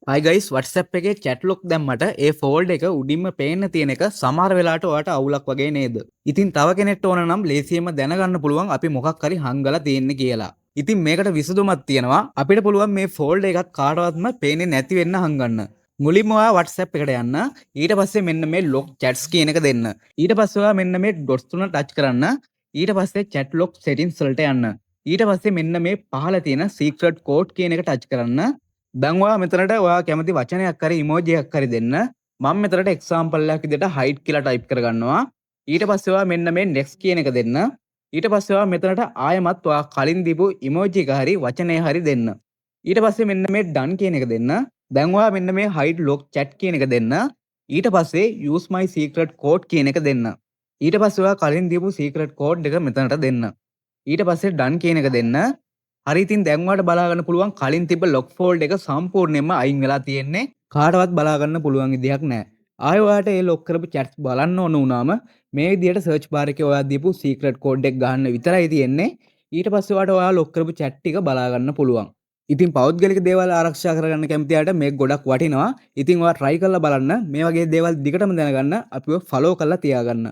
හයි guys WhatsApp එකේ chat lock දැම්මට ඒ folder එක උඩින්ම පේන්න තියෙන එක සමහර වෙලාවට ඔයාලට අවුලක් වගේ නේද? ඉතින් තව කෙනෙක්ට ඕන නම් ලේසියෙන්ම දැනගන්න පුළුවන් අපි මොකක් හරි හංගලා තියෙන්නේ කියලා. ඉතින් මේකට විසඳුමක් තියෙනවා. අපිට පුළුවන් මේ ෆෝල්ඩර් එකක් කාටවත්ම පේන්නේ නැති වෙන්න හංගන්න. මුලින්ම ඔයා WhatsApp එකට යන්න. ඊට පස්සේ මෙන්න මේ lock chats කියන එක දෙන්න. ඊට පස්සේ ඔයා මෙන්න මේ dots තුන ටච් කරන්න. ඊට පස්සේ chat lock settings වලට යන්න. ඊට පස්සේ මෙන්න මේ පහළ තියෙන secret code කියන එක ටච් කරන්න. දැන් ඔයා මෙතනට ඔයා කැමති වචනයක් හරි ඉමෝජි එකක් හරි දෙන්න. මම මෙතනට එක්සැම්පල් එකක් විදිහට hide කියලා ටයිප් කරගන්නවා. ඊට පස්සේ ඔයා මෙන්න මේ next කියන එක දෙන්න. ඊට පස්සේ ඔයා මෙතනට ආයෙමත් ඔයා කලින් දීපු ඉමෝජි එක හරි වචනය හරි දෙන්න. ඊට පස්සේ මෙන්න මේ done කියන එක දෙන්න. දැන් ඔයා මෙන්න මේ hide lock chat කියන එක දෙන්න. ඊට පස්සේ use my secret code කියන එක දෙන්න. ඊට පස්සේ ඔයා කලින් දීපු secret code එක මෙතනට දෙන්න. ඊට පස්සේ done කියන එක දෙන්න. හරි ඉතින් දැන් ඔයාලට බලා ගන්න පුළුවන් කලින් තිබ්බ lock fold එක සම්පූර්ණයෙන්ම අයින් වෙලා තියෙන්නේ. කාටවත් බලා ගන්න පුළුවන් විදියක් නැහැ. ආයෙ ඔයාලට ඒ lock කරපු chats බලන්න ඕන වුණාම මේ විදියට search bar එකේ ඔයා දීපු secret code එක ගන්න විතරයි තියෙන්නේ. ඊට පස්සේ ඔයාලට ඔයා lock කරපු chat ටික බලා ගන්න පුළුවන්. ඉතින් පෞද්ගලික දේවල් ආරක්ෂා කරගන්න කැමති අයට මේක ගොඩක් වටිනවා. ඉතින් ඔයා try කරලා බලන්න. මේ වගේ දේවල් දිගටම දැනගන්න අපිව follow කරලා තියාගන්න.